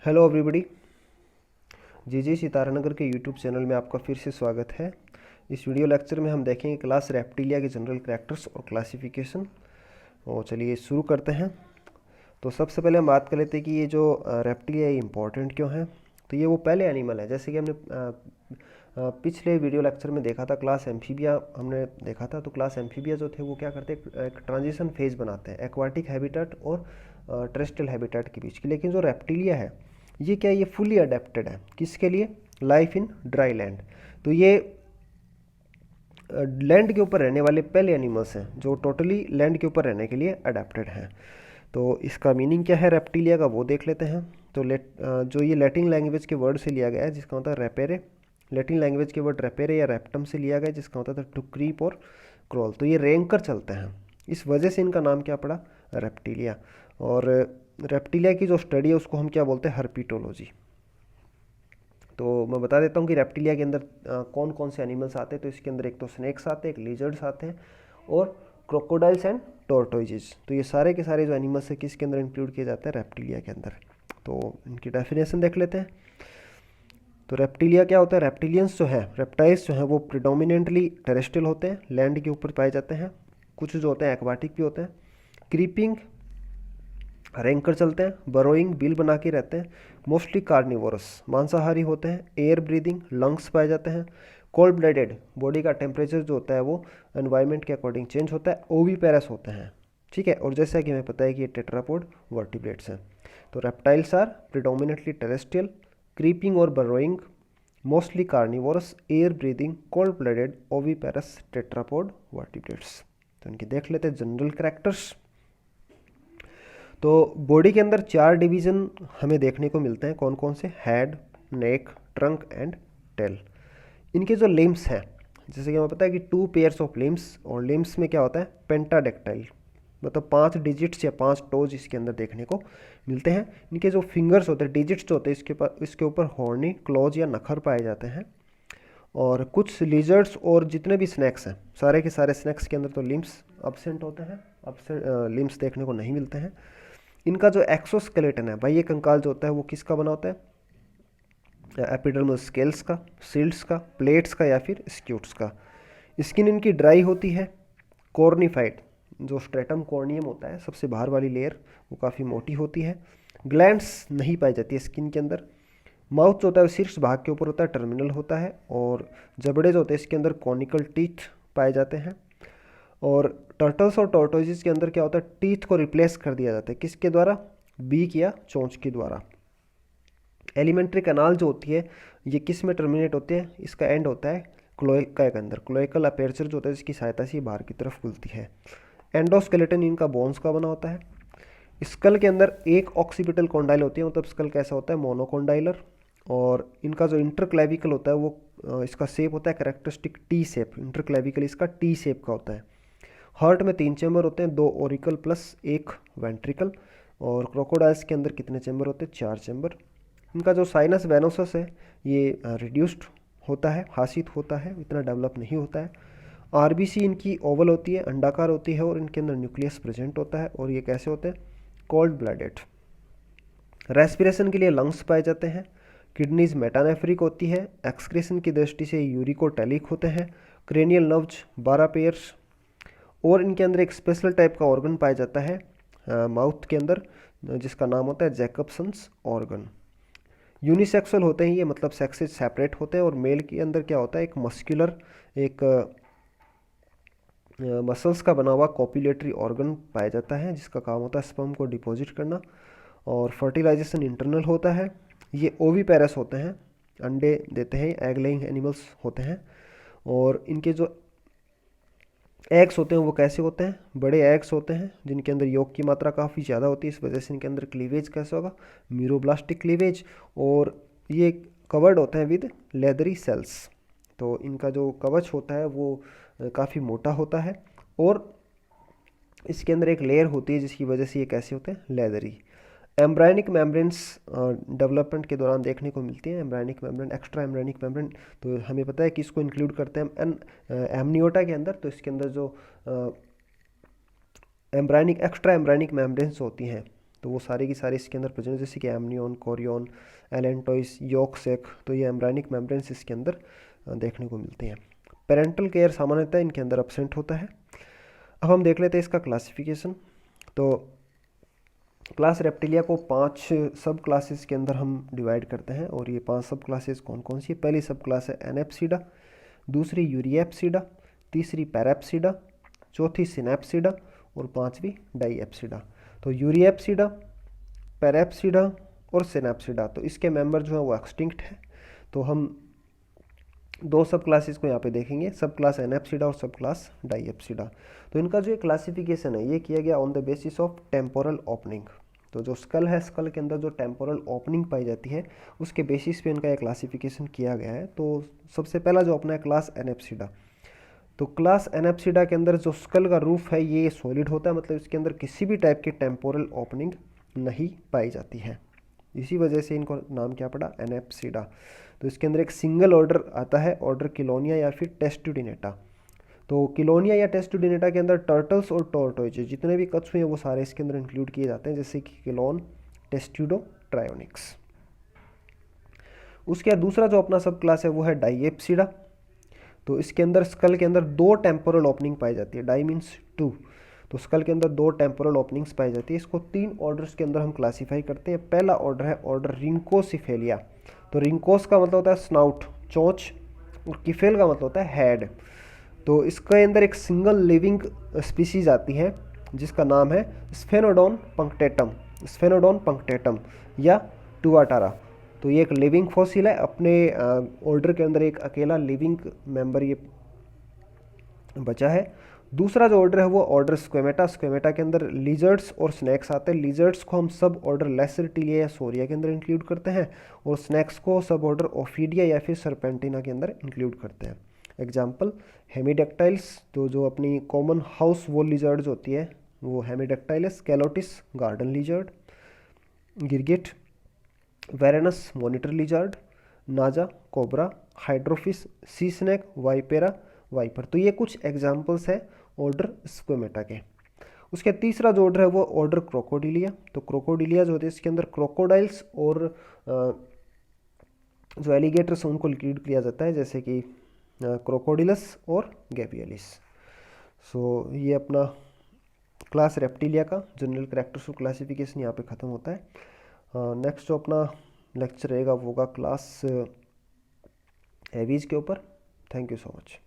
Hello everybody. जी जी सितारानगर के YouTube channel में आपका फिर से स्वागत है। इस वीडियो लेक्चर में हम देखेंगे क्लास रेप्टिलिया के जनरल कैरेक्टर्स और क्लासिफिकेशन। और चलिए शुरू करते हैं। तो सबसे पहले हम बात कर लेते हैं कि ये जो रेप्टिलिया ये इम्पोर्टेंट क्यों है। तो ये वो पहले एनिमल है, जैसे कि हमने पिछले वीडियो लेक्चर में देखा था, क्लास एम्फीबिया हमने देखा था। तो क्लास एम्फीबिया जो थे वो क्या करते हैं, एक ट्रांजिशन फेज बनाते हैं एक्वाटिक हैबिटेट और टेरेस्ट्रियल हैबिटेट के बीच की। लेकिन जो रेप्टिलिया है ये क्या है, ये फुली अडेप्टेड है किसके लिए, लाइफ इन ड्राई लैंड। तो ये लैंड के ऊपर रहने वाले पहले एनिमल्स हैं जो टोटली लैंड के ऊपर रहने के लिए अडेप्टेड हैं। तो इसका मीनिंग क्या है रेप्टिलिया का वो देख लेते हैं। तो जो ये लैटिन लैंग्वेज के वर्ड से लिया गया है जिसका होता है रेपेरे। लैटिन लैंग्वेज के वर्ड रेपेरे या रेप्टम से लिया गया जिसका होता था टू क्रीप और क्रॉल। तो ये रेंग कर चलते हैं, इस वजह से इनका नाम क्या पड़ा, रेप्टिलिया। और रेप्टिलिया की जो स्टडी है उसको हम क्या बोलते हैं, हर्पिटोलॉजी। तो मैं बता देता हूँ कि रेप्टिलिया के अंदर कौन कौन से एनिमल्स आते हैं। तो इसके अंदर एक तो स्नेक्स आते हैं, एक लिजर्ड्स आते हैं और क्रोकोडाइल्स एंड टोर्टोइजेस। तो ये सारे के सारे जो एनिमल्स है किसके अंदर इंक्लूड किए जाते हैं, रेप्टिलिया के अंदर। तो इनकी डेफिनेशन देख लेते हैं। तो रेप्टिलिया क्या होता है, रेप्टिलियंस जो है, रेप्टाइल्स जो हैं वो प्रिडोमिनेंटली टेरेस्ट्रियल होते हैं, लैंड के ऊपर पाए जाते हैं। कुछ जो होते हैं एक्वाटिक भी होते हैं। क्रीपिंग रेंग कर चलते हैं, बरोइंग बिल बना के रहते हैं। मोस्टली कार्निवोरस मांसाहारी होते हैं। एयर ब्रीदिंग लंग्स पाए जाते हैं। कोल्ड ब्लडेड बॉडी का टेम्परेचर जो होता है वो एनवायरनमेंट के अकॉर्डिंग चेंज होता है। ओवीपेरस होते हैं, ठीक है। और जैसा कि हमें पता है कि ये टेट्रापोड वर्टिब्रेट्स हैं। तो reptiles are predominantly terrestrial, creeping और burrowing, mostly carnivorous, air breathing, cold blooded, oviparous, tetrapod vertebrates. तो इनके देख लेते हैं जनरल कैरेक्टर्स। तो बॉडी के अंदर 4 डिवीज़न हमें देखने को मिलते हैं, कौन कौन से, head, neck, trunk and tail. इनके जो लिम्स हैं, जैसे कि हमें पता है कि 2 पेयर्स ऑफ लिम्स, और लिम्स में क्या होता है, पेंटाडेक्टाइल, मतलब 5 डिजिट्स या 5 टोज इसके अंदर देखने को मिलते हैं। इनके जो फिंगर्स होते हैं, डिजिट्स जो होते हैं, इसके ऊपर हॉर्नी क्लॉज या नखर पाए जाते हैं। और कुछ लिजर्ड्स और जितने भी स्नैक्स हैं, सारे के सारे स्नैक्स के अंदर तो लिम्स अब्सेंट होते हैं, लिम्स देखने को नहीं मिलते हैं। इनका जो एक्सोस्केलेटन है भाई, ये कंकाल जो होता है वो किसका बना होता है, एपिडर्मल स्केल्स का, सील्ड्स का, प्लेट्स का या फिर स्क्यूट्स का। स्किन इनकी ड्राई होती है। कॉर्निफाइड, जो स्ट्रेटम कॉर्नियम होता है सबसे बाहर वाली लेयर, वो काफ़ी मोटी होती है। ग्लैंड्स नहीं पाई जाती है स्किन के अंदर। माउथ जो होता है वो शीर्ष भाग के ऊपर होता है, टर्मिनल होता है। और जबड़े जो होते हैं इसके अंदर कॉनिकल टीथ पाए जाते हैं। और टर्टल्स और टॉर्टोइजेस के अंदर क्या होता है, टीथ को रिप्लेस कर दिया जाता है किसके द्वारा, बीक या चोंच के द्वारा। एलिमेंट्री कैनाल जो होती है ये किस में टर्मिनेट होती है, इसका एंड होता है क्लोएका के अंदर। क्लोएकल अपेर्चर जो होता है इसकी सहायता से बाहर की तरफ खुलती है। एंडोस्केलेटन इनका बोन्स का बना होता है। स्कल के अंदर एक ऑक्सीपिटल कॉन्डाइल होती है, मतलब स्कल कैसा होता है, मोनोकॉन्डाइलर। और इनका जो इंटरक्लेविकल होता है वो इसका शेप होता है कैरेक्टरिस्टिक टी शेप, इंटरक्लेविकल इसका टी शेप का होता है। हार्ट में 3 चैम्बर होते हैं, 2 ओरिकल प्लस 1 वेंट्रिकल। और क्रोकोडाइल्स के अंदर कितने चैम्बर होते हैं, 4 चैम्बर। इनका जो साइनस वेनोसस है ये रिड्यूस्ड होता है, हासित होता है, इतना डेवलप नहीं होता है। आरबीसी इनकी ओवल होती है, अंडाकार होती है, और इनके अंदर न्यूक्लियस प्रेजेंट होता है। और ये कैसे होते हैं, कोल्ड ब्लडेड। रेस्पिरेशन के लिए लंग्स पाए जाते हैं। किडनीज मेटानेफ्रिक होती है। एक्सक्रेशन की दृष्टि से यूरिकोटैलिक होते हैं। Cranial nerves 12 pairs. और इनके अंदर एक स्पेशल टाइप का ऑर्गन पाया जाता है माउथ के अंदर, जिसका नाम होता है जैकबसन्स ऑर्गन। यूनिसेक्सुअल होते हैं ये, मतलब सेक्सेस सेपरेट होते हैं। और मेल के अंदर क्या होता है, एक मस्कुलर, एक मसल्स का बना हुआ कॉपुलेटरी ऑर्गन पाया जाता है जिसका काम होता है स्पर्म को डिपॉजिट करना। और फर्टिलाइजेशन इंटरनल होता है। ये ओवीपेरस होते हैं, अंडे देते हैं, एग लेइंग एनिमल्स होते हैं। और इनके जो एग्स होते हैं वो कैसे होते हैं, बड़े एग्स होते हैं जिनके अंदर योग की मात्रा काफ़ी ज़्यादा होती है, इस वजह से इनके अंदर क्लीवेज कैसे होगा, मीरोब्लास्टिक क्लीवेज। और ये कवर्ड होते हैं विद लेदरी सेल्स। तो इनका जो कवच होता है वो काफ़ी मोटा होता है। और इसके अंदर एक लेयर होती है जिसकी वजह से ये कैसे होते हैं, लेदरी। एम्ब्रायनिक मेम्ब्रेन्स डेवलपमेंट के दौरान देखने को मिलती है, embryonic membrane, extra embryonic membrane. तो हमें पता है कि इसको इंक्लूड करते हैं एमनियोटा के अंदर। तो इसके अंदर जो एम्ब्रायनिक एक्स्ट्रा एम्ब्रायनिक मेम्ब्रेन्स होती हैं तो वो सारे की सारे इसके अंदर प्रेजेंट, जैसे कि एमनियन, कोरियन, एलेंटोइस, योकसेक, तो ये एम्ब्रायनिक मेम्ब्रेन्स इसके अंदर देखने को मिलते हैं। पेरेंटल केयर सामान्यतः इनके अंदर एब्सेंट होता है। अब हम देख लेते हैं इसका क्लासिफिकेशन। तो क्लास रेप्टिलिया को 5 सब क्लासेस के अंदर हम डिवाइड करते हैं, और ये 5 सब क्लासेस कौन कौन सी है? पहली सब क्लास है एनेप्सिडा, दूसरी यूरिएप्सिडा, तीसरी पैराप्सिडा, चौथी सिनेप्सिडा और पांचवी डाइएप्सिडा। तो यूरिएप्सिडा, पैराप्सिडा और सिनेप्सिडा, तो इसके मेंबर जो है वो एक्सटिंक्ट है। तो हम 2 सब क्लासेस को यहाँ पे देखेंगे, सब क्लास एनेप्सिडा और सब क्लास डाइएप्सिडा। तो इनका जो क्लासिफिकेशन है ये किया गया on the basis of temporal opening. तो जो स्कल है, स्कल के अंदर जो टेम्पोरल ओपनिंग पाई जाती है उसके बेसिस पे इनका एक क्लासिफिकेशन किया गया है। तो सबसे पहला जो अपना है क्लास एनेप्सिडा। तो क्लास एनेप्सिडा के अंदर जो स्कल का रूफ है ये सॉलिड होता है, मतलब इसके अंदर किसी भी टाइप की टेम्पोरल ओपनिंग नहीं पाई जाती है, इसी वजह से इनको नाम क्या पड़ा? एनेप्सिडा। तो इसके अंदर एक सिंगल ऑर्डर आता है, ऑर्डर किलोनिया या फिर टेस्टुडिनेटा। तो किलोनिया या टेस्टुडिनेटा के अंदर टर्टल्स और टोर्टोइज जितने भी कछुए हैं वो सारे इसके अंदर इंक्लूड किए जाते हैं, जैसे कि किलोन, टेस्ट्यूडो, ट्रायोनिक्स। उसके बाद दूसरा जो अपना सब क्लास है वो है डाइएप्सिडा। तो इसके अंदर स्कल के अंदर 2 टेम्पोरल ओपनिंग पाई जाती है, डाई मीन्स 2। तो स्कल के अंदर 2 टेम्पोरल ओपनिंग्स पाई जाती है। इसको 3 ऑर्डर्स के अंदर हम क्लासीफाई करते हैं। पहला ऑर्डर है ऑर्डर रिंकोसिफेलिया। तो रिंकोस का मतलब होता है स्नाउट, चोंच, और किफेल का मतलब होता है हेड। तो इसके अंदर एक सिंगल लिविंग स्पीसीज आती है जिसका नाम है स्फेनोडोन पंक्टेटम, स्फेनोडोन पंक्टेटम या टुआटारा। तो ये एक लिविंग फॉसिल है, अपने ऑर्डर के अंदर एक अकेला लिविंग मेंबर ये बचा है। दूसरा जो ऑर्डर है वो ऑर्डर स्क्वेमेटा। स्क्वेमेटा के अंदर लिजर्ड्स और स्नैक्स आते हैं। लिजर्ड्स को हम सब ऑर्डर लेसरटिलिया या सोरिया के अंदर इंक्लूड करते हैं, और स्नैक्स को सब ऑर्डर ओफिडिया या फिर सरपेंटिना के अंदर इंक्लूड करते हैं। एग्जाम्पल हेमिडेक्टाइल्स, तो जो अपनी कॉमन हाउस वॉल लिजर्ड्स होती है वो हेमिडेक्टाइलस, कैलोटिस गार्डन लिजर्ड, गिरगिट, वेरेनस मॉनिटर लिजर्ड, नाजा cobra, Hydrophis, sea snake, Vipera, wiper. तो ये कुछ एग्जाम्पल्स है ऑर्डर स्क्वेमेटा के। उसके तीसरा जो ऑर्डर है वो ऑर्डर क्रोकोडिलिया। तो क्रोकोडिलिया जो होते हैं इसके अंदर क्रोकोडाइल्स और जो एलिगेटर्स उनको इंक्लूड किया जाता है, जैसे कि क्रोकोडिलस और गैबियलिस। सो ये अपना क्लास रेप्टिलिया का जनरल कैरेक्टर्स ऑफ क्लासिफिकेशन यहाँ पे ख़त्म होता है। नेक्स्ट जो अपना लेक्चर रहेगा वो होगा क्लास एवीज के ऊपर। Thank you so much.